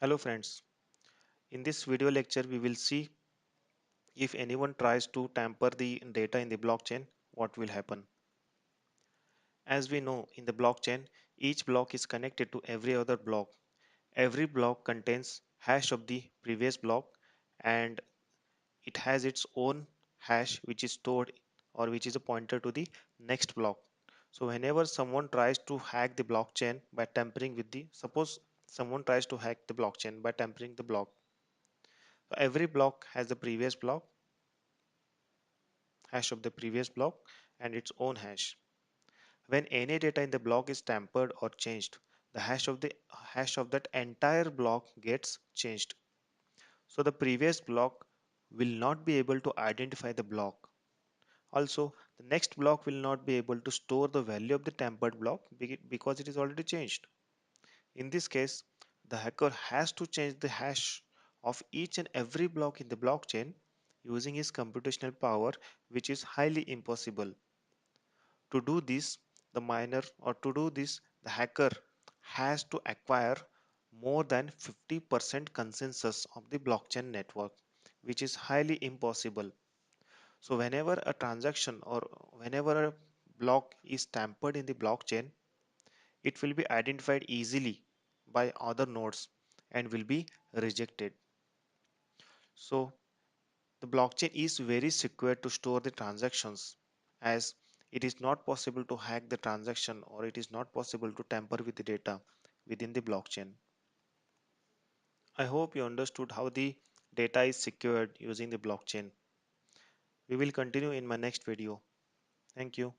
Hello friends, in this video lecture we will see if anyone tries to tamper the data in the blockchain, what will happen. As we know in the blockchain, each block is connected to every other block. Every block contains hash of the previous block and it has its own hash which is stored or which is a pointer to the next block. So whenever someone tries to hack the blockchain by tampering with the suppose someone tries to hack the blockchain by tampering the block. So every block has the previous block hash of the previous block and its own hash. When any data in the block is tampered or changed, the hash of that entire block gets changed. So the previous block will not be able to identify the block. Also, the next block will not be able to store the value of the tampered block because it is already changed. In this case, the hacker has to change the hash of each and every block in the blockchain using his computational power, which is highly impossible. To do this, the hacker has to acquire more than 50% consensus of the blockchain network, which is highly impossible. So whenever a transaction or whenever a block is tampered in the blockchain, it will be identified easily by other nodes and will be rejected. So the blockchain is very secure to store the transactions as it is not possible to hack the transaction or it is not possible to tamper with the data within the blockchain. I hope you understood how the data is secured using the blockchain. We will continue in my next video. Thank you.